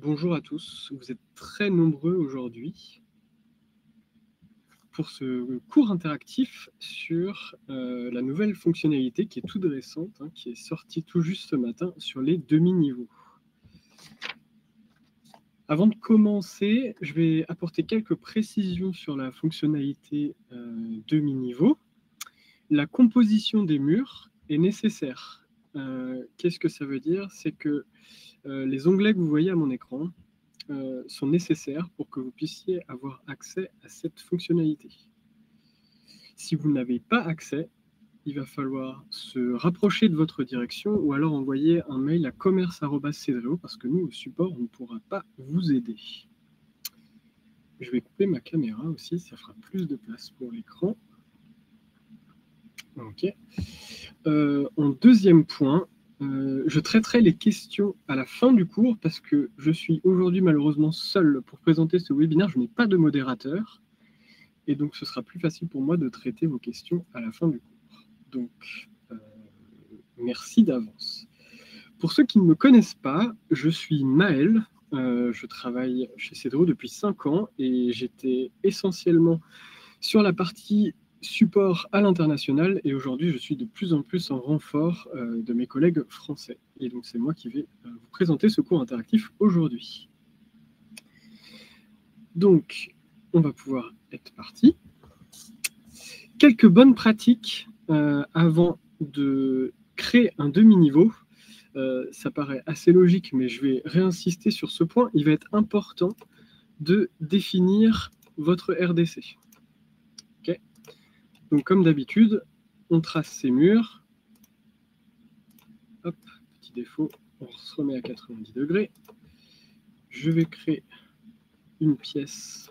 Bonjour à tous, vous êtes très nombreux aujourd'hui pour ce cours interactif sur la nouvelle fonctionnalité qui est toute récente, qui est sortie tout juste ce matin sur les demi-niveaux. Avant de commencer, je vais apporter quelques précisions sur la fonctionnalité demi-niveau. La composition des murs est nécessaire. Qu'est-ce que ça veut dire? C'est que les onglets que vous voyez à mon écran sont nécessaires pour que vous puissiez avoir accès à cette fonctionnalité. Si vous n'avez pas accès, il va falloir se rapprocher de votre direction ou alors envoyer un mail à commerce@cedreo parce que nous, au support, on ne pourra pas vous aider. Je vais couper ma caméra aussi, ça fera plus de place pour l'écran. Ok. En deuxième point, je traiterai les questions à la fin du cours parce que je suis aujourd'hui malheureusement seul pour présenter ce webinaire. Je n'ai pas de modérateur et donc ce sera plus facile pour moi de traiter vos questions à la fin du cours. Donc, merci d'avance. Pour ceux qui ne me connaissent pas, je suis Maël. Je travaille chez Cedreo depuis 5 ans et j'étais essentiellement sur la partie support à l'international et aujourd'hui je suis de plus en plus en renfort de mes collègues français et donc c'est moi qui vais vous présenter ce cours interactif aujourd'hui. Donc on va pouvoir être parti. Quelques bonnes pratiques avant de créer un demi-niveau. Ça paraît assez logique mais je vais réinsister sur ce point. Il va être important de définir votre RDC. Donc, comme d'habitude, on trace ces murs. Hop, petit défaut, on se remet à 90 degrés. Je vais créer une pièce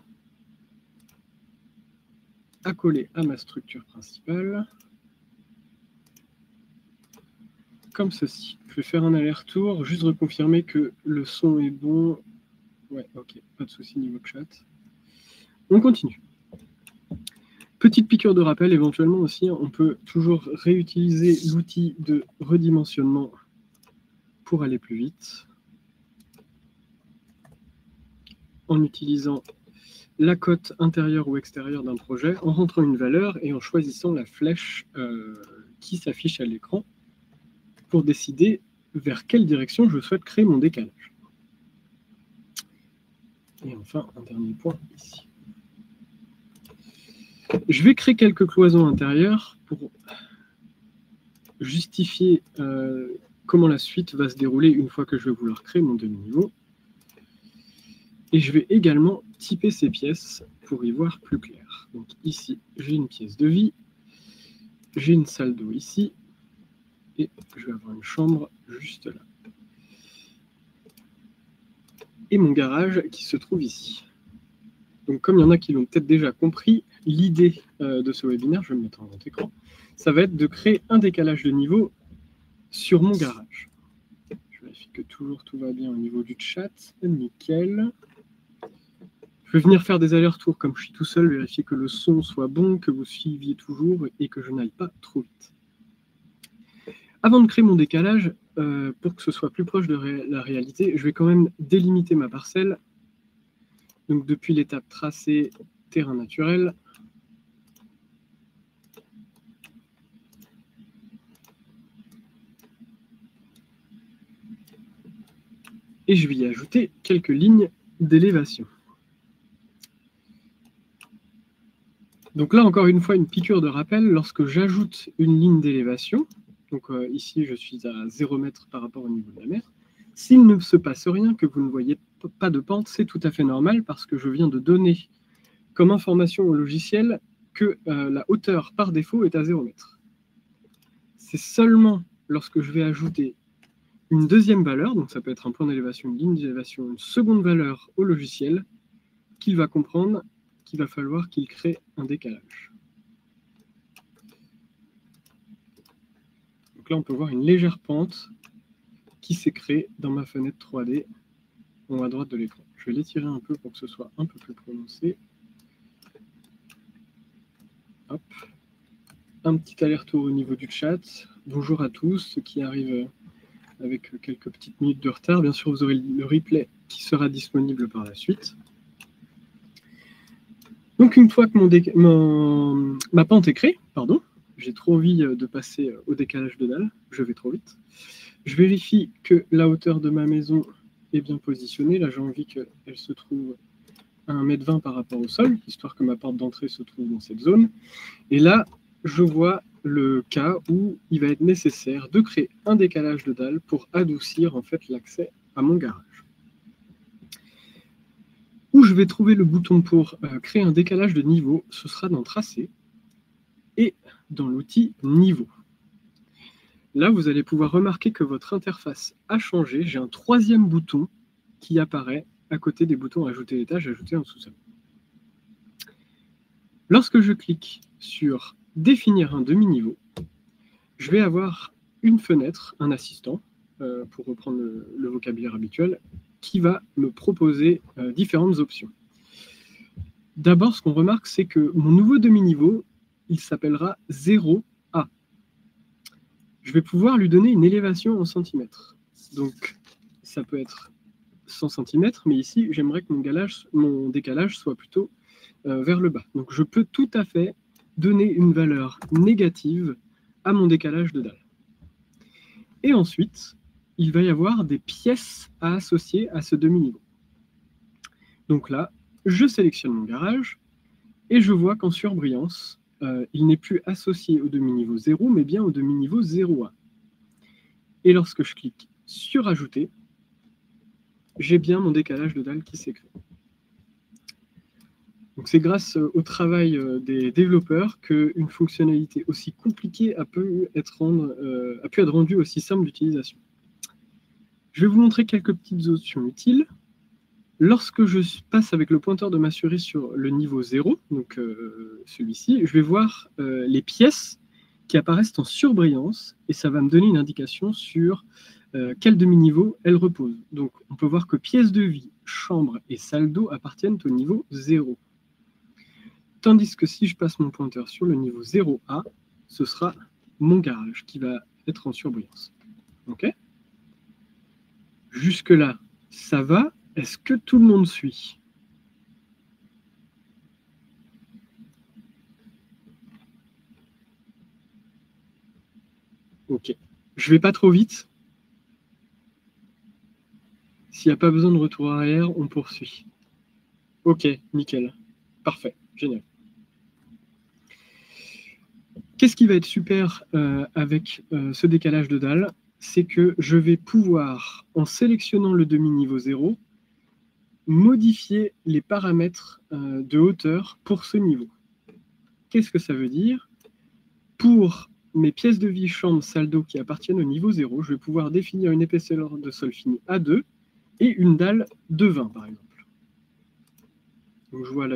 à coller à ma structure principale. Comme ceci. Je vais faire un aller-retour, juste reconfirmer que le son est bon. Ouais, ok, pas de souci niveau chat. On continue. Petite piqûre de rappel, éventuellement aussi, on peut toujours réutiliser l'outil de redimensionnement pour aller plus vite. En utilisant la cote intérieure ou extérieure d'un projet, en rentrant une valeur et en choisissant la flèche qui s'affiche à l'écran pour décider vers quelle direction je souhaite créer mon décalage. Et enfin, un dernier point ici. Je vais créer quelques cloisons intérieures pour justifier comment la suite va se dérouler une fois que je vais vouloir créer mon demi-niveau. Et je vais également typer ces pièces pour y voir plus clair. Donc ici, j'ai une pièce de vie, j'ai une salle d'eau ici, et je vais avoir une chambre juste là. Et mon garage qui se trouve ici. Donc comme il y en a qui l'ont peut-être déjà compris, l'idée de ce webinaire, je vais me mettre en grand écran, ça va être de créer un décalage de niveau sur mon garage. Je vérifie que toujours tout va bien au niveau du chat. Nickel. Je vais venir faire des allers-retours comme je suis tout seul, vérifier que le son soit bon, que vous suiviez toujours et que je n'aille pas trop vite. Avant de créer mon décalage, pour que ce soit plus proche de la réalité, je vais quand même délimiter ma parcelle. Donc depuis l'étape tracé, terrain naturel. Et je vais y ajouter quelques lignes d'élévation. Donc là, encore une fois, une piqûre de rappel, lorsque j'ajoute une ligne d'élévation, donc ici je suis à 0 m par rapport au niveau de la mer, s'il ne se passe rien, que vous ne voyez pas de pente, c'est tout à fait normal parce que je viens de donner comme information au logiciel que la hauteur par défaut est à 0 m. C'est seulement lorsque je vais ajouter une deuxième valeur, donc ça peut être un point d'élévation, une ligne d'élévation, une seconde valeur au logiciel, qu'il va comprendre qu'il va falloir qu'il crée un décalage. Donc là, on peut voir une légère pente qui s'est créée dans ma fenêtre 3D en haut à droite de l'écran. Je vais l'étirer un peu pour que ce soit un peu plus prononcé. Hop. Un petit aller-retour au niveau du chat. Bonjour à tous, ceux qui arrivent avec quelques petites minutes de retard. Bien sûr, vous aurez le replay qui sera disponible par la suite. Donc, une fois que ma pente est créée, pardon, j'ai trop envie de passer au décalage de dalle, je vais trop vite. Je vérifie que la hauteur de ma maison est bien positionnée. Là, j'ai envie qu'elle se trouve à 1,20 m par rapport au sol, histoire que ma porte d'entrée se trouve dans cette zone. Et là, je vois le cas où il va être nécessaire de créer un décalage de dalle pour adoucir en fait l'accès à mon garage. Où je vais trouver le bouton pour créer un décalage de niveau, ce sera dans Tracé et dans l'outil Niveau. Là, vous allez pouvoir remarquer que votre interface a changé. J'ai un troisième bouton qui apparaît à côté des boutons Ajouter étage, Ajouter en sous-sol. Lorsque je clique sur Définir un demi-niveau, je vais avoir une fenêtre, un assistant, pour reprendre le vocabulaire habituel, qui va me proposer différentes options. D'abord, ce qu'on remarque, c'est que mon nouveau demi-niveau, il s'appellera 0A. Je vais pouvoir lui donner une élévation en centimètres. Donc, ça peut être 100 cm, mais ici, j'aimerais que mon décalage soit plutôt vers le bas. Donc, je peux tout à fait donner une valeur négative à mon décalage de dalle. Et ensuite, il va y avoir des pièces à associer à ce demi-niveau. Donc là, je sélectionne mon garage et je vois qu'en surbrillance, il n'est plus associé au demi-niveau 0, mais bien au demi-niveau 0A. Et lorsque je clique sur Ajouter, j'ai bien mon décalage de dalle qui s'est créé. Donc c'est grâce au travail des développeurs qu'une fonctionnalité aussi compliquée a pu être rendue aussi simple d'utilisation. Je vais vous montrer quelques petites options utiles. Lorsque je passe avec le pointeur de ma souris sur le niveau 0, donc celui-ci, je vais voir les pièces qui apparaissent en surbrillance et ça va me donner une indication sur quel demi-niveau elles reposent. Donc on peut voir que pièces de vie, chambre et salle d'eau appartiennent au niveau 0. Tandis que si je passe mon pointeur sur le niveau 0A, ce sera mon garage qui va être en surbrillance. Ok ? Jusque-là, ça va ? Est-ce que tout le monde suit ? Ok. Je ne vais pas trop vite. S'il n'y a pas besoin de retour arrière, on poursuit. Ok, nickel. Parfait, génial. Qu'est-ce qui va être super avec ce décalage de dalle ? C'est que je vais pouvoir, en sélectionnant le demi-niveau 0, modifier les paramètres de hauteur pour ce niveau. Qu'est-ce que ça veut dire ? Pour mes pièces de vie, chambre, salle d'eau qui appartiennent au niveau 0, je vais pouvoir définir une épaisseur de sol fini A2 et une dalle de 20, par exemple. Donc je vois la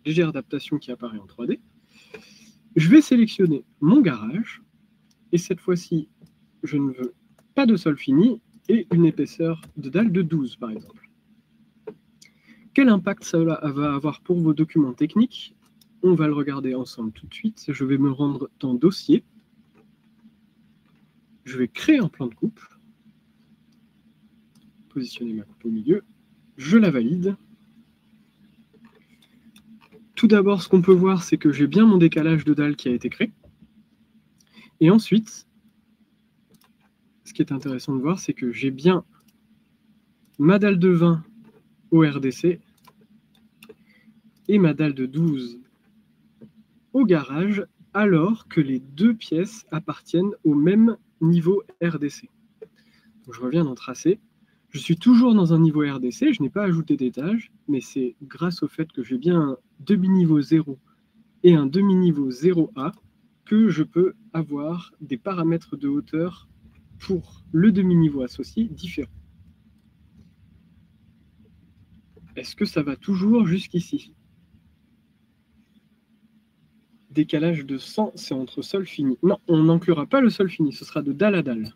légère adaptation qui apparaît en 3D. Je vais sélectionner mon garage, et cette fois-ci, je ne veux pas de sol fini et une épaisseur de dalle de 12, par exemple. Quel impact cela va avoir pour vos documents techniques ? On va le regarder ensemble tout de suite. Je vais me rendre dans Dossier. Je vais créer un plan de coupe. Positionner ma coupe au milieu. Je la valide. Tout d'abord, ce qu'on peut voir, c'est que j'ai bien mon décalage de dalle qui a été créé. Et ensuite, ce qui est intéressant de voir, c'est que j'ai bien ma dalle de 20 au RDC et ma dalle de 12 au garage, alors que les deux pièces appartiennent au même niveau RDC. Donc, je reviens dans Tracé. Je suis toujours dans un niveau RDC, je n'ai pas ajouté d'étage, mais c'est grâce au fait que j'ai bien un demi-niveau 0 et un demi-niveau 0A que je peux avoir des paramètres de hauteur pour le demi-niveau associé différents. Est-ce que ça va toujours jusqu'ici ? Décalage de 100, c'est entre sol fini. Non, on n'inclura pas le sol fini, ce sera de dalle à dalle.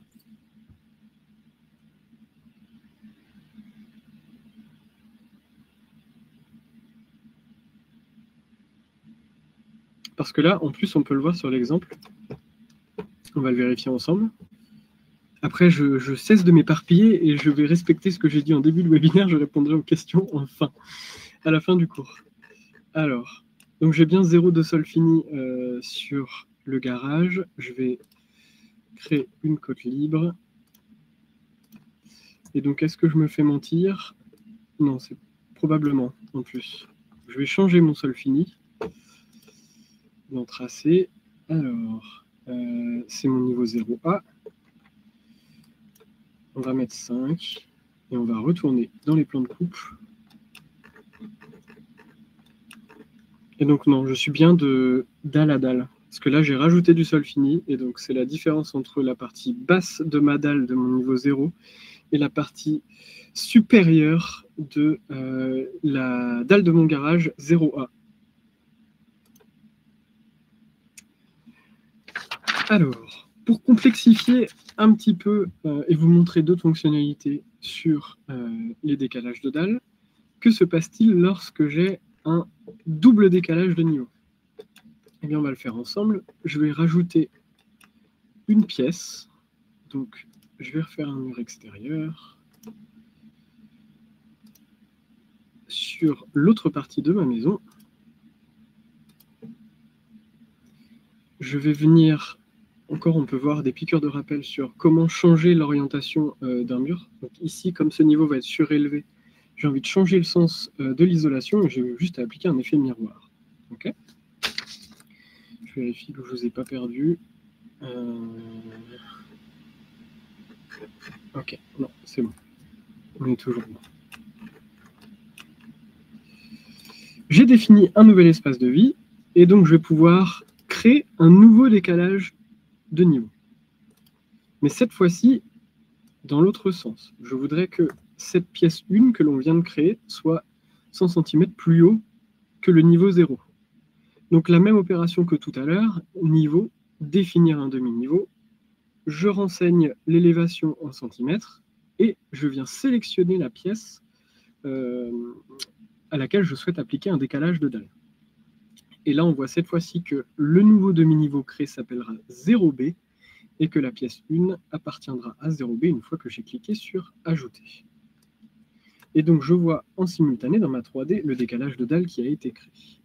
Parce que là, en plus, on peut le voir sur l'exemple. On va le vérifier ensemble. Après, je cesse de m'éparpiller et je vais respecter ce que j'ai dit en début de webinaire. Je répondrai aux questions à la fin du cours. Alors, donc j'ai bien 0 de sol fini sur le garage. Je vais créer une cote libre. Et donc, est-ce que je me fais mentir? Non, c'est probablement en plus. Je vais changer mon sol fini dans tracé. Alors, c'est mon niveau 0A. On va mettre 5 et on va retourner dans les plans de coupe. Et donc non, je suis bien de dalle à dalle. Parce que là, j'ai rajouté du sol fini. Et donc, c'est la différence entre la partie basse de ma dalle de mon niveau 0 et la partie supérieure de la dalle de mon garage 0A. Alors, pour complexifier un petit peu et vous montrer d'autres fonctionnalités sur les décalages de dalles, que se passe-t-il lorsque j'ai un double décalage de niveau? Eh bien, on va le faire ensemble. Je vais rajouter une pièce. Donc, je vais refaire un mur extérieur sur l'autre partie de ma maison. Je vais venir, encore on peut voir des piqûres de rappel sur comment changer l'orientation d'un mur. Donc ici, comme ce niveau va être surélevé, j'ai envie de changer le sens de l'isolation et j'ai juste à appliquer un effet miroir. Okay, je vérifie que je ne vous ai pas perdu. Ok, non, c'est bon. On est toujours bon. J'ai défini un nouvel espace de vie et donc je vais pouvoir créer un nouveau décalage de niveau. Mais cette fois-ci, dans l'autre sens. Je voudrais que cette pièce 1 que l'on vient de créer soit 100 cm plus haut que le niveau 0. Donc la même opération que tout à l'heure, niveau, définir un demi-niveau, je renseigne l'élévation en centimètres et je viens sélectionner la pièce à laquelle je souhaite appliquer un décalage de dalle. Et là, on voit cette fois-ci que le nouveau demi-niveau créé s'appellera 0B et que la pièce 1 appartiendra à 0B une fois que j'ai cliqué sur « Ajouter ». Et donc, je vois en simultané dans ma 3D le décalage de dalle qui a été créé.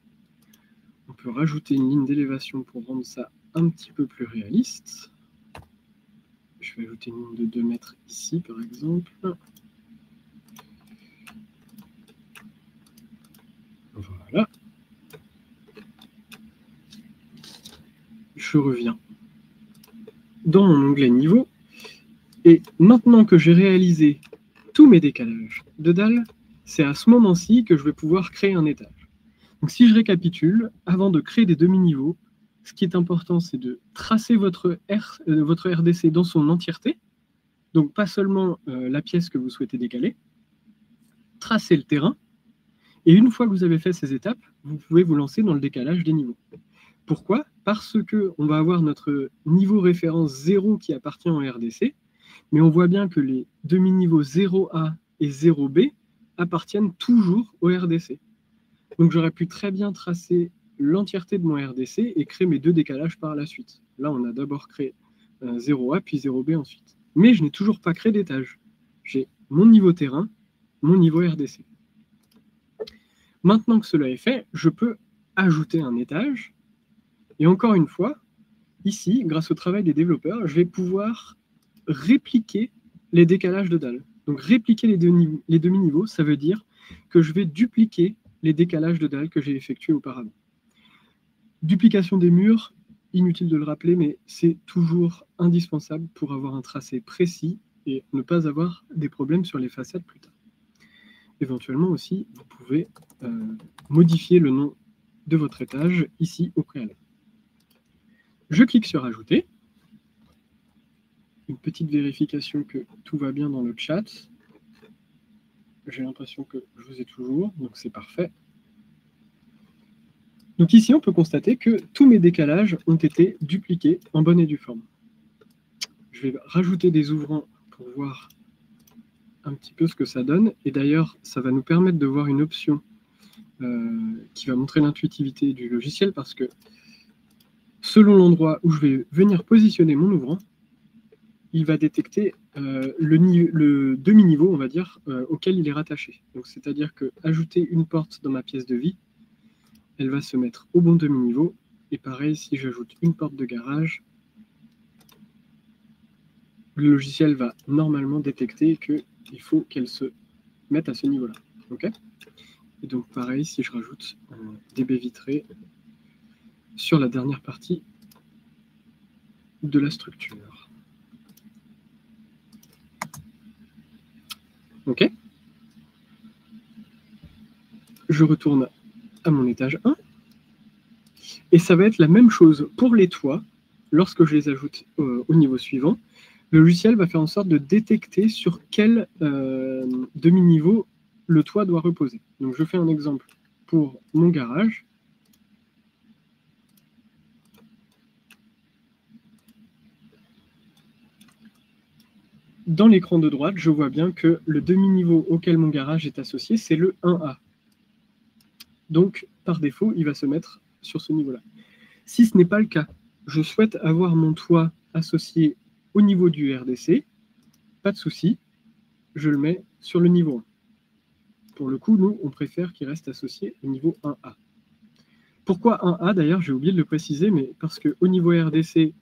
On peut rajouter une ligne d'élévation pour rendre ça un petit peu plus réaliste. Je vais ajouter une ligne de 2 mètres ici, par exemple. Voilà. Je reviens dans mon onglet niveau. Et maintenant que j'ai réalisé tous mes décalages de dalle, c'est à ce moment-ci que je vais pouvoir créer un étage. Donc si je récapitule, avant de créer des demi-niveaux, ce qui est important, c'est de tracer votre RDC dans son entièreté, donc pas seulement la pièce que vous souhaitez décaler, tracer le terrain, et une fois que vous avez fait ces étapes, vous pouvez vous lancer dans le décalage des niveaux. Pourquoi? Parce qu'on va avoir notre niveau référence 0 qui appartient en RDC, mais on voit bien que les demi-niveaux 0A et 0B appartiennent toujours au RDC. Donc j'aurais pu très bien tracer l'entièreté de mon RDC et créer mes deux décalages par la suite. Là, on a d'abord créé 0A puis 0B ensuite. Mais je n'ai toujours pas créé d'étage. J'ai mon niveau terrain, mon niveau RDC. Maintenant que cela est fait, je peux ajouter un étage. Et encore une fois, ici, grâce au travail des développeurs, je vais pouvoir répliquer les décalages de dalle. Donc répliquer les demi-niveaux, ça veut dire que je vais dupliquer les décalages de dalle que j'ai effectués auparavant. Duplication des murs, inutile de le rappeler, mais c'est toujours indispensable pour avoir un tracé précis et ne pas avoir des problèmes sur les façades plus tard. Éventuellement aussi, vous pouvez modifier le nom de votre étage ici au préalable. Je clique sur Ajouter. Une petite vérification que tout va bien dans le chat. J'ai l'impression que je vous ai toujours, donc c'est parfait. Donc ici, on peut constater que tous mes décalages ont été dupliqués en bonne et due forme. Je vais rajouter des ouvrants pour voir un petit peu ce que ça donne. Et d'ailleurs, ça va nous permettre de voir une option qui va montrer l'intuitivité du logiciel parce que selon l'endroit où je vais venir positionner mon ouvrant, il va détecter le demi-niveau, on va dire, auquel il est rattaché. Donc, c'est-à-dire que ajouter une porte dans ma pièce de vie, elle va se mettre au bon demi-niveau. Et pareil, si j'ajoute une porte de garage, le logiciel va normalement détecter qu'il faut qu'elle se mette à ce niveau-là. Okay, et donc, pareil, si je rajoute des baies vitrées sur la dernière partie de la structure. OK. Je retourne à mon étage 1. Et ça va être la même chose pour les toits. Lorsque je les ajoute au niveau suivant, le logiciel va faire en sorte de détecter sur quel demi-niveau le toit doit reposer. Donc, je fais un exemple pour mon garage. Dans l'écran de droite, je vois bien que le demi-niveau auquel mon garage est associé, c'est le 1A. Donc, par défaut, il va se mettre sur ce niveau-là. Si ce n'est pas le cas, je souhaite avoir mon toit associé au niveau du RDC, pas de souci, je le mets sur le niveau 1. Pour le coup, nous, on préfère qu'il reste associé au niveau 1A. Pourquoi 1A d'ailleurs, j'ai oublié de le préciser, mais parce qu'au niveau RDC,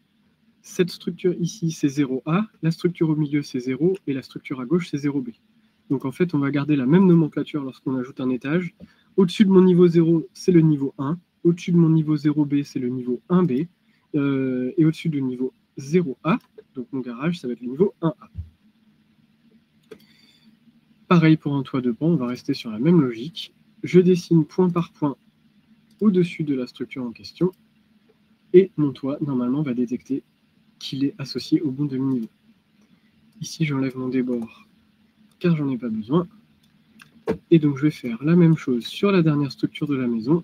cette structure ici, c'est 0A, la structure au milieu, c'est 0, et la structure à gauche, c'est 0B. Donc en fait, on va garder la même nomenclature lorsqu'on ajoute un étage. Au-dessus de mon niveau 0, c'est le niveau 1. Au-dessus de mon niveau 0B, c'est le niveau 1B. Et au-dessus du niveau 0A, donc mon garage, ça va être le niveau 1A. Pareil pour un toit de pan, on va rester sur la même logique. Je dessine point par point au-dessus de la structure en question. Et mon toit, normalement, va détecter qu'il est associé au bon demi-niveau. Ici, j'enlève mon débord, car j'en ai pas besoin. Et donc, je vais faire la même chose sur la dernière structure de la maison.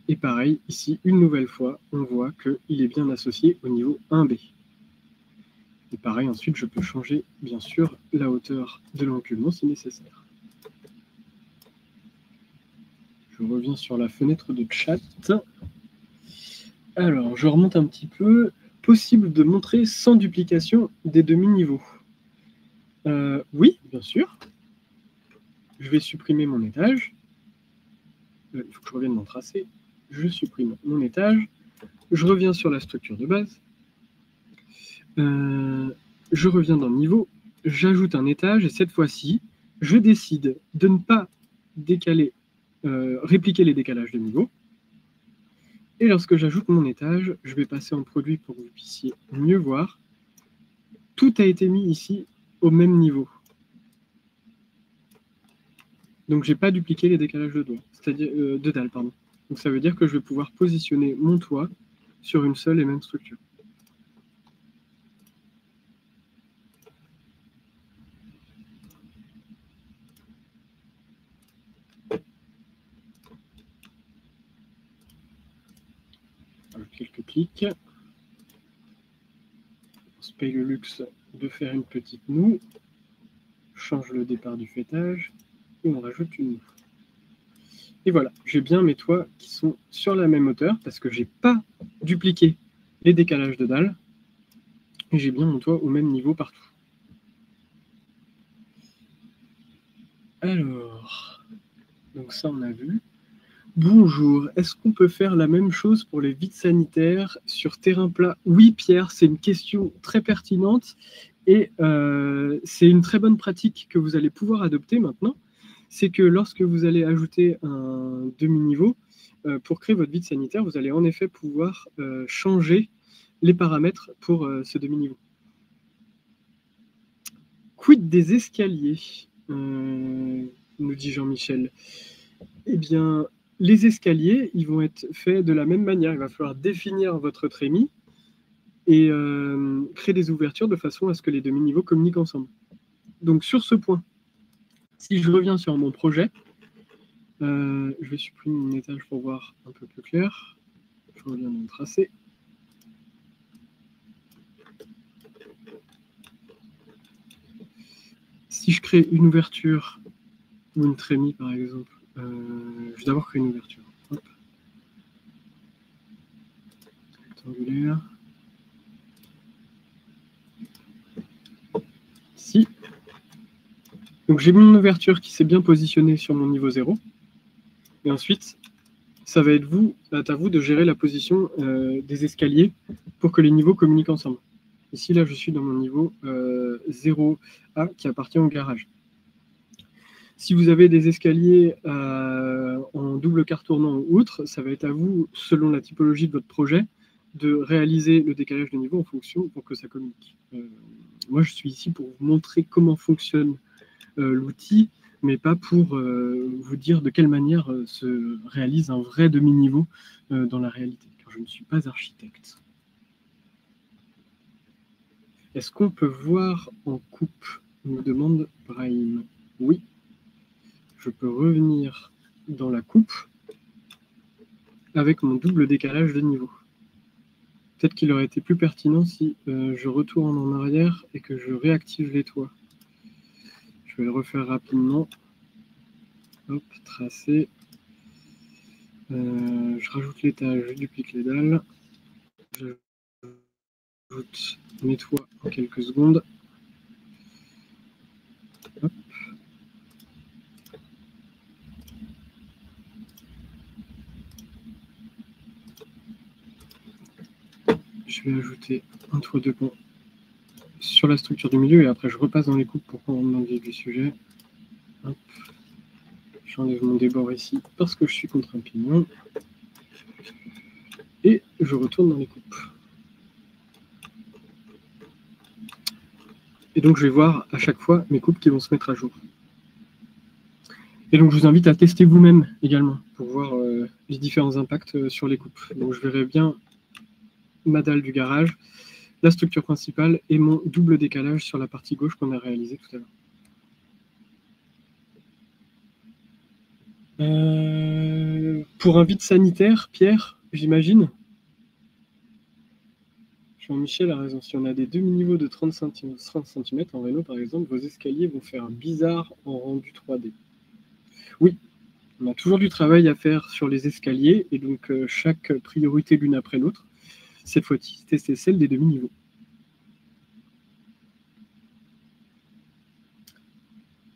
Et pareil, ici, une nouvelle fois, on voit qu'il est bien associé au niveau 1B. Et pareil, ensuite, je peux changer, bien sûr, la hauteur de l'enculement si nécessaire. Je reviens sur la fenêtre de chat. Alors, je remonte un petit peu. Possible de montrer sans duplication des demi-niveaux. Oui, bien sûr. Je vais supprimer mon étage. Il faut que je revienne mon tracé. Je supprime mon étage. Je reviens sur la structure de base. Je reviens dans le niveau. J'ajoute un étage et cette fois-ci, je décide de ne pas décaler, répliquer les décalages de niveau. Et lorsque j'ajoute mon étage, je vais passer en produit pour que vous puissiez mieux voir. Tout a été mis ici au même niveau. Donc, je n'ai pas dupliqué les décalages de dalles. Pardon. Donc, ça veut dire que je vais pouvoir positionner mon toit sur une seule et même structure. Alors, quelques clics. On se paye le luxe de faire une petite moue. Change le départ du fêtage et on rajoute une moue. Et voilà, j'ai bien mes toits qui sont sur la même hauteur parce que je n'ai pas dupliqué les décalages de dalles et j'ai bien mon toit au même niveau partout. Alors, donc ça on a vu. Bonjour, est-ce qu'on peut faire la même chose pour les vides sanitaires sur terrain plat? Oui Pierre, c'est une question très pertinente et c'est une très bonne pratique que vous allez pouvoir adopter maintenant. C'est que lorsque vous allez ajouter un demi-niveau, pour créer votre vide sanitaire, vous allez en effet pouvoir changer les paramètres pour ce demi-niveau. Quid des escaliers, nous dit Jean-Michel. Eh bien, les escaliers, ils vont être faits de la même manière. Il va falloir définir votre trémie et créer des ouvertures de façon à ce que les demi-niveaux communiquent ensemble. Donc, sur ce point, si je reviens sur mon projet, je vais supprimer mon étage pour voir un peu plus clair. Je reviens dans le tracé. Si je crée une ouverture ou une trémie, par exemple, je vais d'abord créer une ouverture. Hop. rectangulaire. Ici. Donc j'ai mon ouverture qui s'est bien positionnée sur mon niveau 0. Et ensuite, ça va être à vous de gérer la position des escaliers pour que les niveaux communiquent ensemble. Ici, là, je suis dans mon niveau 0A qui appartient au garage. Si vous avez des escaliers en double quart tournant ou outre, ça va être à vous, selon la typologie de votre projet, de réaliser le décalage de niveau en fonction pour que ça communique. Moi, je suis ici pour vous montrer comment fonctionne l'outil, mais pas pour vous dire de quelle manière se réalise un vrai demi-niveau dans la réalité, car je ne suis pas architecte. Est-ce qu'on peut voir en coupe? Me demande Brahim. Oui. Je peux revenir dans la coupe avec mon double décalage de niveau. Peut-être qu'il aurait été plus pertinent si je retourne en arrière et que je réactive les toits. Je vais le refaire rapidement. Hop, tracer. Je rajoute l'étage, je duplique les dalles. J'ajoute mes toits en quelques secondes. Hop. Je vais ajouter un toit de pont sur la structure du milieu et après je repasse dans les coupes pour qu'on rentre dans le vif du sujet. Hop. J'enlève mon débord ici parce que je suis contre un pignon. Et je retourne dans les coupes. Et donc je vais voir à chaque fois mes coupes qui vont se mettre à jour. Et donc je vous invite à tester vous-même également pour voir les différents impacts sur les coupes. Donc je verrai bien ma dalle du garage, la structure principale et mon double décalage sur la partie gauche qu'on a réalisé tout à l'heure. Pour un vide sanitaire, Pierre, j'imagine. Jean-Michel a raison. Si on a des demi-niveaux de 30 cm en Rhino, par exemple, vos escaliers vont faire bizarre en rendu 3D. Oui, on a toujours du travail à faire sur les escaliers, et donc chaque priorité l'une après l'autre. Cette fois-ci, c'est celle des demi-niveaux.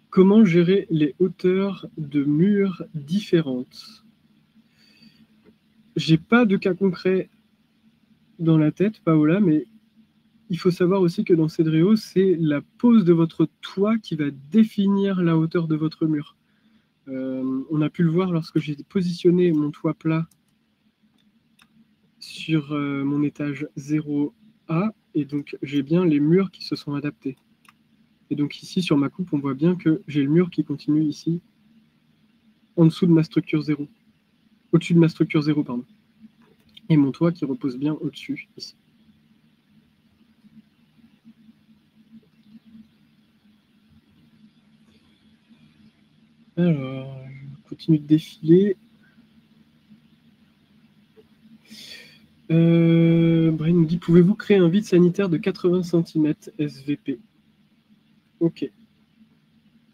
Comment gérer les hauteurs de murs différentes? J'ai pas de cas concret dans la tête, Paola, mais il faut savoir aussi que dans Cedreo, c'est la pose de votre toit qui va définir la hauteur de votre mur. On a pu le voir lorsque j'ai positionné mon toit plat sur mon étage 0A, et donc j'ai bien les murs qui se sont adaptés. Et donc ici, sur ma coupe, on voit bien que j'ai le mur qui continue ici, en dessous de ma structure 0. Au-dessus de ma structure 0, pardon. Et mon toit qui repose bien au-dessus, ici. Alors, je continue de défiler. Brian nous dit, pouvez-vous créer un vide sanitaire de 80 cm SVP? Ok.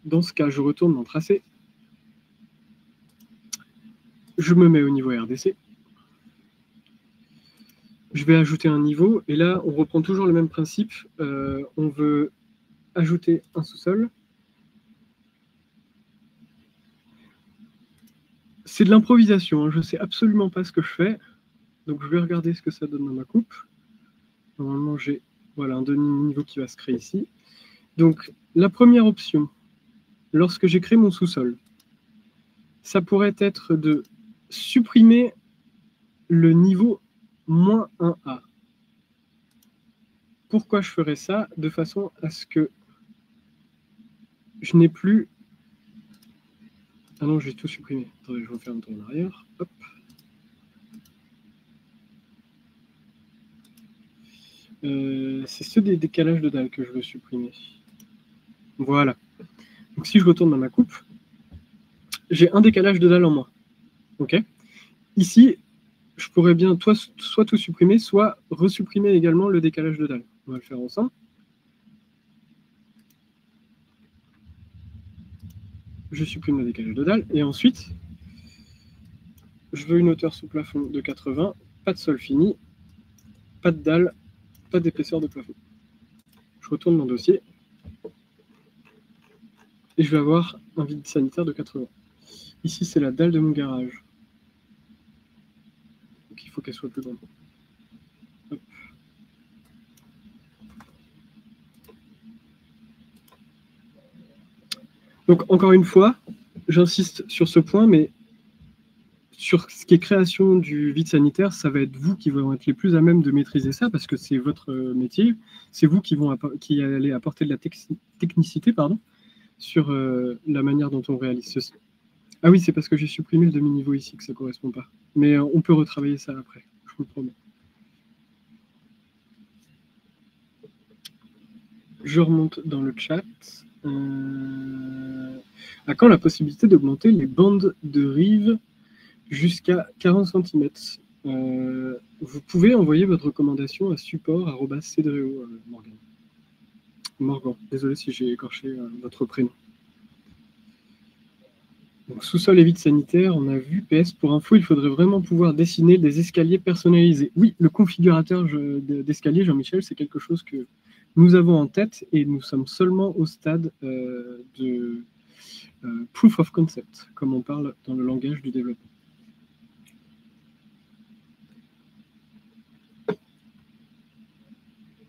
Dans ce cas, je retourne mon tracé. Je me mets au niveau RDC. Je vais ajouter un niveau. Et là, on reprend toujours le même principe. On veut ajouter un sous-sol. C'est de l'improvisation. Hein. Je ne sais absolument pas ce que je fais. Donc, je vais regarder ce que ça donne dans ma coupe. Normalement, j'ai voilà, un demi-niveau qui va se créer ici. Donc, la première option, lorsque j'ai créé mon sous-sol, ça pourrait être de supprimer le niveau moins 1A. Pourquoi je ferais ça? De façon à ce que je n'ai plus... Ah non, j'ai tout supprimé. Attendez, je vais faire un tour en arrière. Hop. C'est ceux des décalages de dalles que je veux supprimer. Voilà. Donc si je retourne dans ma coupe, j'ai un décalage de dalle en moins. Ok. Ici, je pourrais bien soit tout supprimer, soit resupprimer également le décalage de dalle. On va le faire ensemble. Je supprime le décalage de dalle. Et ensuite, je veux une hauteur sous plafond de 80, pas de sol fini. pas de dalle, pas d'épaisseur de plafond. Je retourne mon dossier et je vais avoir un vide sanitaire de 80. Ici, c'est la dalle de mon garage. Donc il faut qu'elle soit plus grande. Hop. Donc encore une fois, j'insiste sur ce point, mais sur ce qui est création du vide sanitaire, ça va être vous qui vont être les plus à même de maîtriser ça, parce que c'est votre métier, c'est vous qui allez apporter de la technicité sur la manière dont on réalise ceci. Ah oui, c'est parce que j'ai supprimé le demi-niveau ici que ça ne correspond pas. Mais on peut retravailler ça après, je vous le promets. Je remonte dans le chat. À quand la possibilité d'augmenter les bandes de rive jusqu'à 40 cm? Vous pouvez envoyer votre recommandation à support@cedreo, Morgan. Désolé si j'ai écorché votre prénom. Donc, sous-sol et vide sanitaire, on a vu. PS, pour info, il faudrait vraiment pouvoir dessiner des escaliers personnalisés. Oui, le configurateur d'escalier, Jean-Michel, c'est quelque chose que nous avons en tête et nous sommes seulement au stade de proof of concept, comme on parle dans le langage du développement.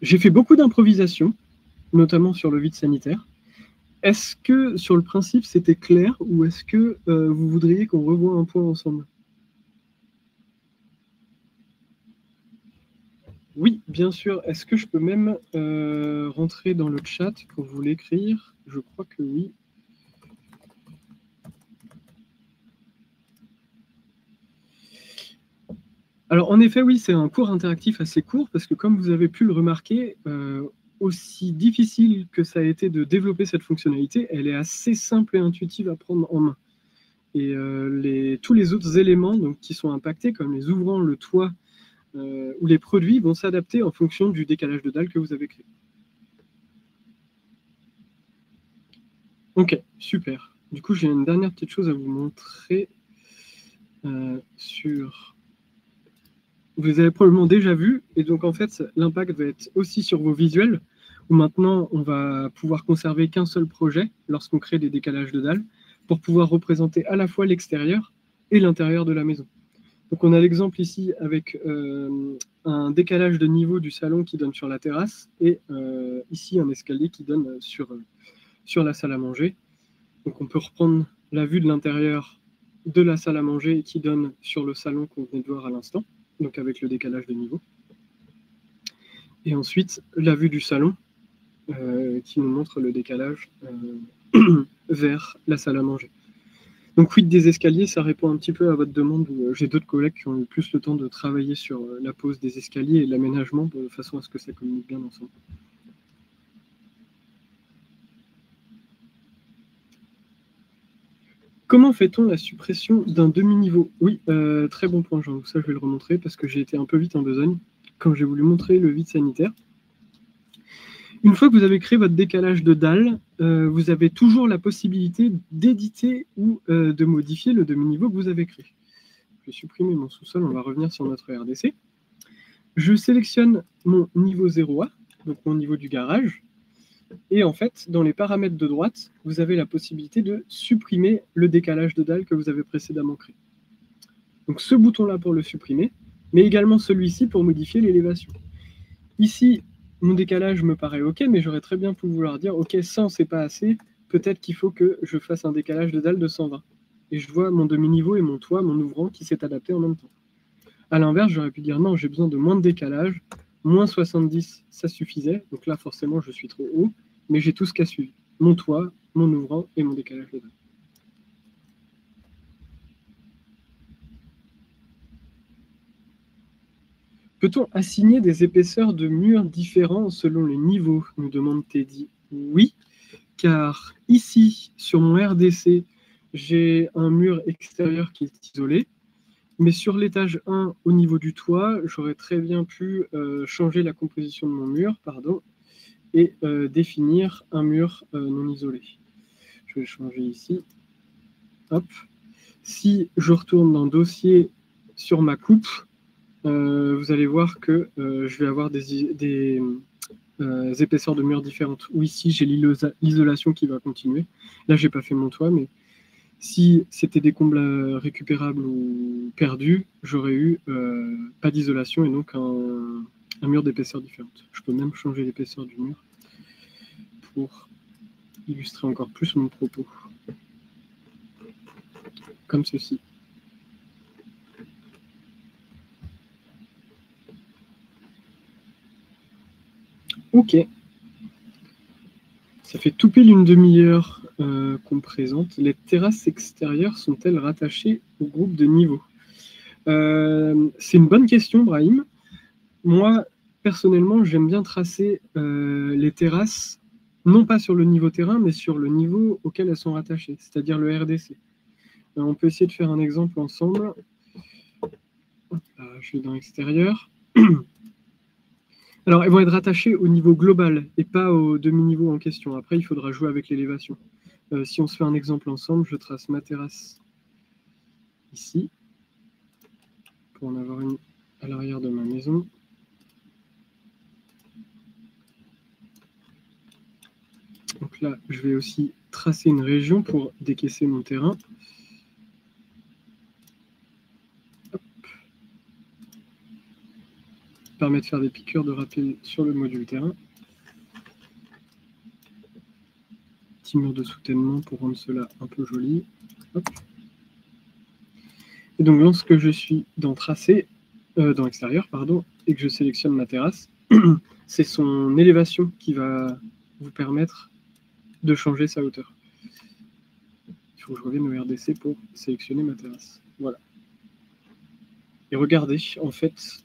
J'ai fait beaucoup d'improvisation, notamment sur le vide sanitaire. Est-ce que, sur le principe, c'était clair ou est-ce que vous voudriez qu'on revoie un point ensemble? Oui, bien sûr. Est-ce que je peux même rentrer dans le chat pour vous l'écrire? Je crois que oui. Alors, en effet, oui, c'est un cours interactif assez court parce que, comme vous avez pu le remarquer, aussi difficile que ça a été de développer cette fonctionnalité, elle est assez simple et intuitive à prendre en main. Et tous les autres éléments donc, qui sont impactés, comme les ouvrants, le toit ou les produits, vont s'adapter en fonction du décalage de dalle que vous avez créé. Ok, super. Du coup, j'ai une dernière petite chose à vous montrer sur... Vous avez probablement déjà vu, et donc en fait, l'impact va être aussi sur vos visuels, où maintenant, on va pouvoir conserver qu'un seul projet lorsqu'on crée des décalages de dalles, pour pouvoir représenter à la fois l'extérieur et l'intérieur de la maison. Donc on a l'exemple ici avec un décalage de niveau du salon qui donne sur la terrasse, et ici un escalier qui donne sur la salle à manger. Donc on peut reprendre la vue de l'intérieur de la salle à manger qui donne sur le salon qu'on venait de voir à l'instant, donc avec le décalage de niveau. Et ensuite, la vue du salon qui nous montre le décalage vers la salle à manger. Donc oui, des escaliers, ça répond un petit peu à votre demande où j'ai d'autres collègues qui ont eu plus le temps de travailler sur la pose des escaliers et l'aménagement de façon à ce que ça communique bien ensemble. Comment fait-on la suppression d'un demi-niveau? Oui, très bon point, Jean. Ça, je vais le remontrer parce que j'ai été un peu vite en besogne quand j'ai voulu montrer le vide sanitaire. Une fois que vous avez créé votre décalage de dalle, vous avez toujours la possibilité d'éditer ou de modifier le demi-niveau que vous avez créé. Je vais supprimer mon sous-sol, on va revenir sur notre RDC. Je sélectionne mon niveau 0A, donc mon niveau du garage. Et en fait, dans les paramètres de droite, vous avez la possibilité de supprimer le décalage de dalle que vous avez précédemment créé. Donc ce bouton-là pour le supprimer, mais également celui-ci pour modifier l'élévation. Ici, mon décalage me paraît OK, mais j'aurais très bien pu vouloir dire OK, 100 c'est pas assez, peut-être qu'il faut que je fasse un décalage de dalle de 120. Et je vois mon demi-niveau et mon toit, mon ouvrant qui s'est adapté en même temps. À l'inverse, j'aurais pu dire non, j'ai besoin de moins de décalage, moins 70, ça suffisait, donc là forcément je suis trop haut, mais j'ai tout ce qui a suivi, mon toit, mon ouvrant et mon décalage de dalle. Peut-on assigner des épaisseurs de murs différents selon les niveaux, nous demande Teddy. Oui, car ici, sur mon RDC, j'ai un mur extérieur qui est isolé, mais sur l'étage 1, au niveau du toit, j'aurais très bien pu changer la composition de mon mur, et définir un mur non isolé. Je vais changer ici. Hop. Si je retourne dans Dossier sur ma coupe, vous allez voir que je vais avoir des épaisseurs de murs différentes. Ou ici, j'ai l'isolation qui va continuer. Là, j'ai pas fait mon toit, mais si c'était des combles récupérables ou perdus, j'aurais eu pas d'isolation et donc un mur d'épaisseur différente. Je peux même changer l'épaisseur du mur pour illustrer encore plus mon propos. Comme ceci. Ok. Ça fait tout pile une demi-heure qu'on me présente. Les terrasses extérieures sont-elles rattachées au groupe de niveau? C'est une bonne question, Brahim. Moi, personnellement, j'aime bien tracer les terrasses, non pas sur le niveau terrain, mais sur le niveau auquel elles sont rattachées, c'est-à-dire le RDC. On peut essayer de faire un exemple ensemble. Je vais dans l'extérieur. Alors, elles vont être rattachées au niveau global et pas au demi-niveau en question. Après, il faudra jouer avec l'élévation. Si on se fait un exemple ensemble, je trace ma terrasse ici, pour en avoir une à l'arrière de ma maison. Donc là, je vais aussi tracer une région pour décaisser mon terrain. Hop. Permet de faire des piqûres de rappel sur le module terrain. Petit mur de soutènement pour rendre cela un peu joli. Hop. Et donc, lorsque je suis dans tracé, dans l'extérieur, pardon, et que je sélectionne ma terrasse, c'est son élévation qui va vous permettre de changer sa hauteur. Il faut que je revienne au RDC pour sélectionner ma terrasse. Voilà. Et regardez, en fait,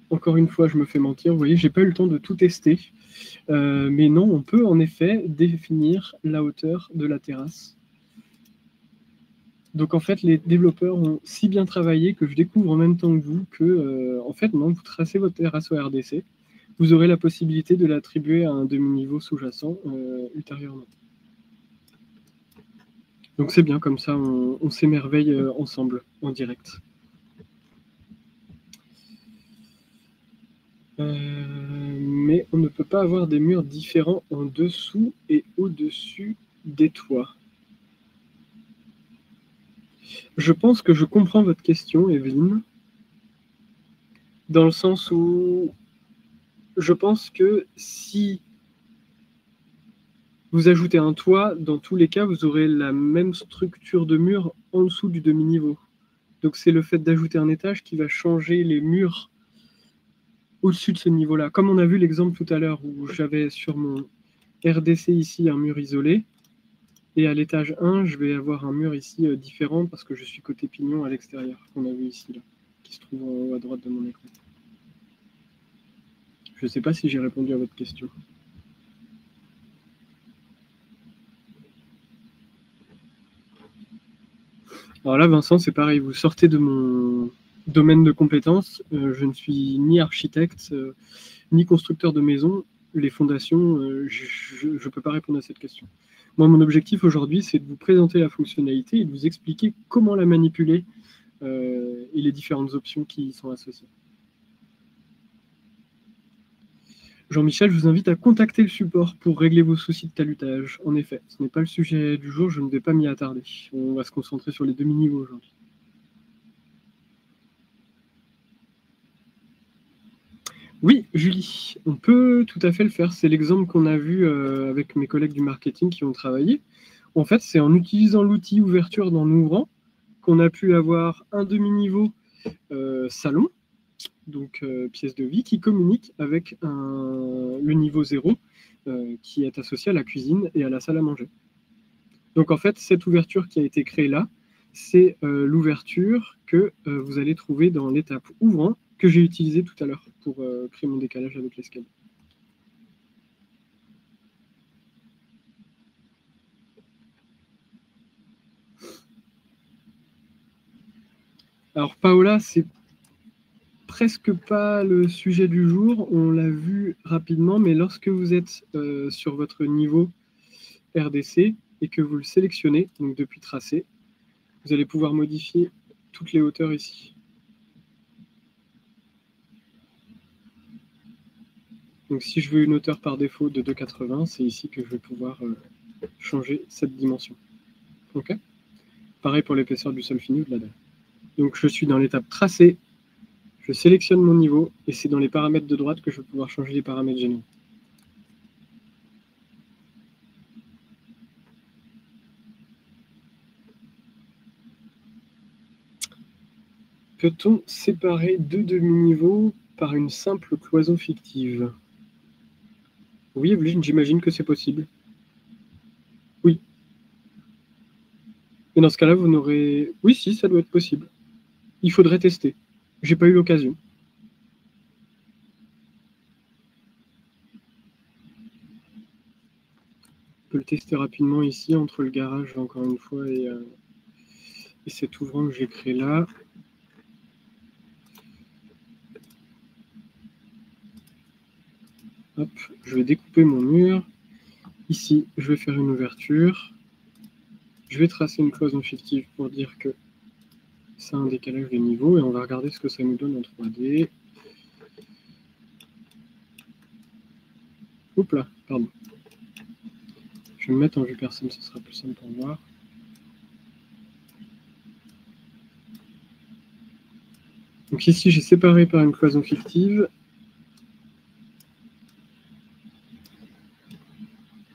encore une fois, je me fais mentir. Vous voyez, j'ai pas eu le temps de tout tester. Mais non, on peut en effet définir la hauteur de la terrasse. Donc en fait, les développeurs ont si bien travaillé que je découvre en même temps que vous que, en fait, non, vous tracez votre terrasse au RDC. Vous aurez la possibilité de l'attribuer à un demi-niveau sous-jacent ultérieurement. Donc c'est bien, comme ça, on s'émerveille ensemble, en direct. Mais on ne peut pas avoir des murs différents en dessous et au-dessus des toits. Je pense que je comprends votre question, Evelyne, dans le sens où je pense que si vous ajoutez un toit, dans tous les cas, vous aurez la même structure de mur en dessous du demi-niveau. Donc c'est le fait d'ajouter un étage qui va changer les murs au-dessus de ce niveau-là. Comme on a vu l'exemple tout à l'heure où j'avais sur mon RDC ici un mur isolé, et à l'étage 1, je vais avoir un mur ici différent parce que je suis côté pignon à l'extérieur, qu'on a vu ici, là, qui se trouve en haut à droite de mon écran. Je ne sais pas si j'ai répondu à votre question. Alors là, Vincent, c'est pareil, vous sortez de mon domaine de compétences. Je ne suis ni architecte, ni constructeur de maison. Les fondations, je ne peux pas répondre à cette question. Moi, mon objectif aujourd'hui, c'est de vous présenter la fonctionnalité et de vous expliquer comment la manipuler et les différentes options qui y sont associées. Jean-Michel, je vous invite à contacter le support pour régler vos soucis de talutage. En effet, ce n'est pas le sujet du jour, je ne vais pas m'y attarder. On va se concentrer sur les demi-niveaux aujourd'hui. Oui, Julie, on peut tout à fait le faire. C'est l'exemple qu'on a vu avec mes collègues du marketing qui ont travaillé. En fait, c'est en utilisant l'outil ouverture dans Ouvrant qu'on a pu avoir un demi-niveau salon, donc pièce de vie, qui communique avec le niveau 0 qui est associé à la cuisine et à la salle à manger. Donc en fait, cette ouverture qui a été créée là, c'est l'ouverture que vous allez trouver dans l'étape ouvrant que j'ai utilisée tout à l'heure pour créer mon décalage avec l'escalier. Alors Paola, c'est presque pas le sujet du jour, on l'a vu rapidement, mais lorsque vous êtes sur votre niveau RDC et que vous le sélectionnez, donc depuis tracé, vous allez pouvoir modifier toutes les hauteurs ici. Donc si je veux une hauteur par défaut de 2,80, c'est ici que je vais pouvoir changer cette dimension. Ok. Pareil pour l'épaisseur du sol fini ou de la dalle. Donc je suis dans l'étape tracée, je sélectionne mon niveau, et c'est dans les paramètres de droite que je vais pouvoir changer les paramètres généraux. Peut-on séparer deux demi-niveaux par une simple cloison fictive? Oui, Evelyne, j'imagine que c'est possible. Oui. Et dans ce cas-là, vous n'aurez... Oui, si, ça doit être possible. Il faudrait tester. J'ai pas eu l'occasion. On peut le tester rapidement ici, entre le garage, encore une fois, et cet ouvrant que j'ai créé là. Hop, je vais découper mon mur. Ici, je vais faire une ouverture. Je vais tracer une cloison fictive pour dire que c'est un décalage de niveau, et on va regarder ce que ça nous donne en 3D. Oups là, pardon. Je vais me mettre en vue personne, ce sera plus simple pour voir. Donc ici, j'ai séparé par une cloison fictive.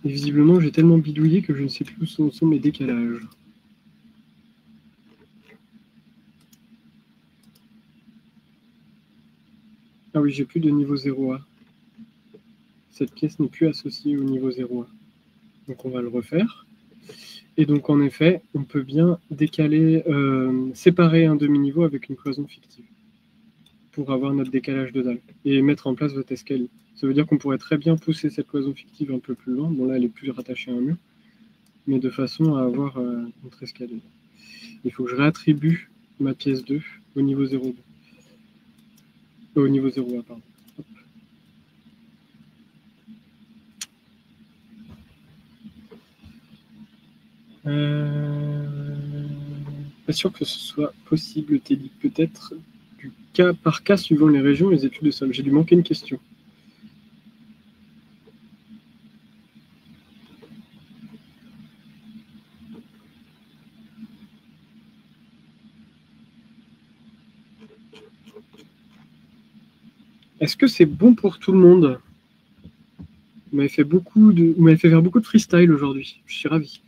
Et visiblement, j'ai tellement bidouillé que je ne sais plus où sont mes décalages. Ah oui, j'ai plus de niveau 0A. Cette pièce n'est plus associée au niveau 0A. Donc on va le refaire. Et donc en effet, on peut bien décaler, séparer un demi-niveau avec une cloison fictive pour avoir notre décalage de dalle et mettre en place votre escalier. Ça veut dire qu'on pourrait très bien pousser cette cloison fictive un peu plus loin. Bon là, elle est plus rattachée à un mur, mais de façon à avoir notre escalier. Il faut que je réattribue ma pièce 2 au niveau 0,2. Au niveau 0A, pardon. Hop. Pas sûr que ce soit possible, Teddy. Peut-être du cas par cas suivant les régions et les études de sol. J'ai dû manquer une question. Est-ce que c'est bon pour tout le monde? Vous m'avez fait faire beaucoup de freestyle aujourd'hui. Je suis ravi.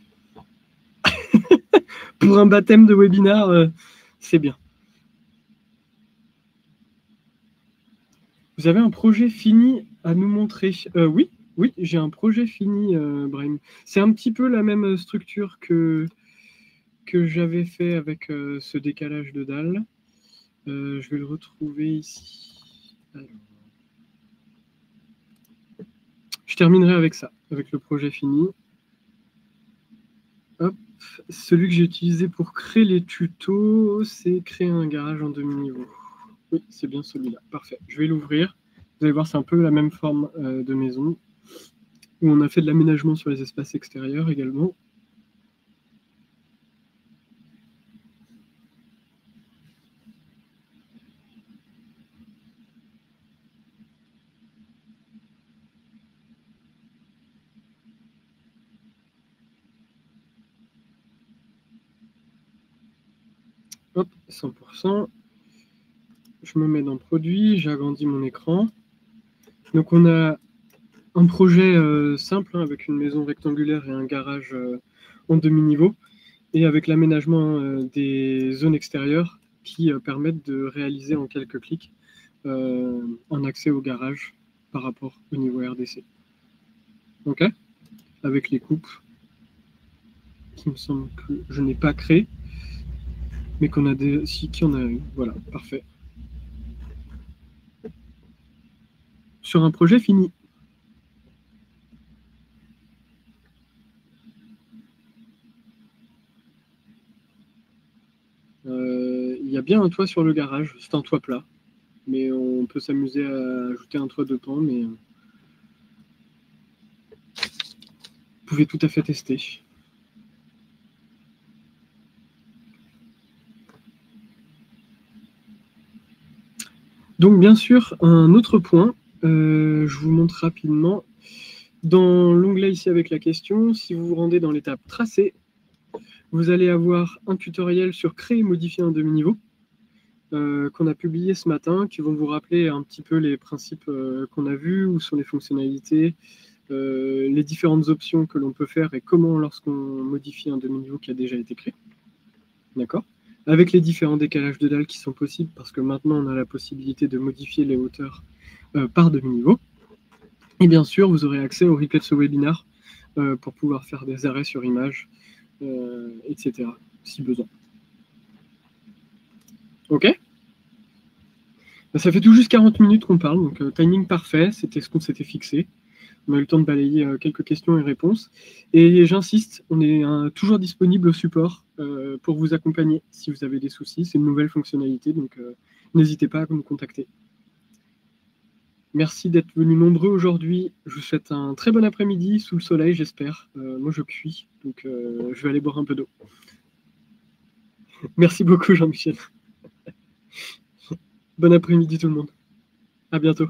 Pour un baptême de webinar, c'est bien. Vous avez un projet fini à nous montrer? Oui, j'ai un projet fini, Brahim. C'est un petit peu la même structure que j'avais fait avec ce décalage de dalle. Je vais le retrouver ici. Alors. Je terminerai avec ça, avec le projet fini. Hop. Celui que j'ai utilisé pour créer les tutos, c'est créer un garage en demi-niveau. Oui, c'est bien celui-là. Parfait. Je vais l'ouvrir. Vous allez voir, c'est un peu la même forme de maison, où on a fait de l'aménagement sur les espaces extérieurs également. Hop, 100%. Je me mets dans produit, j'agrandis mon écran. Donc on a un projet simple, hein, avec une maison rectangulaire et un garage en demi-niveau, et avec l'aménagement des zones extérieures qui permettent de réaliser en quelques clics un accès au garage par rapport au niveau RDC. Ok. Avec les coupes qui me semble que je n'ai pas créé, mais qu'on a qui en a eu. Voilà, parfait. Sur un projet fini. Il y a bien un toit sur le garage, c'est un toit plat, mais on peut s'amuser à ajouter un toit de pan, mais vous pouvez tout à fait tester. Donc bien sûr, un autre point, Je vous montre rapidement. Dans l'onglet ici avec la question, si vous vous rendez dans l'étape tracé, vous allez avoir un tutoriel sur créer et modifier un demi-niveau qu'on a publié ce matin, qui vont vous rappeler un petit peu les principes qu'on a vus, où sont les fonctionnalités, les différentes options que l'on peut faire et comment lorsqu'on modifie un demi-niveau qui a déjà été créé. D'accord ? Avec les différents décalages de dalles qui sont possibles, parce que maintenant on a la possibilité de modifier les hauteurs par demi-niveau. Et bien sûr, vous aurez accès au replay de ce webinaire pour pouvoir faire des arrêts sur image, etc., si besoin. Ok ? Ça fait tout juste 40 minutes qu'on parle, donc timing parfait, c'était ce qu'on s'était fixé. On a eu le temps de balayer quelques questions et réponses. Et j'insiste, on est toujours disponible au support pour vous accompagner si vous avez des soucis. C'est une nouvelle fonctionnalité, donc n'hésitez pas à nous contacter. Merci d'être venus nombreux aujourd'hui. Je vous souhaite un très bon après-midi sous le soleil, j'espère. Moi, je cuis, donc je vais aller boire un peu d'eau. Merci beaucoup, Jean-Michel. Bon après-midi tout le monde. À bientôt.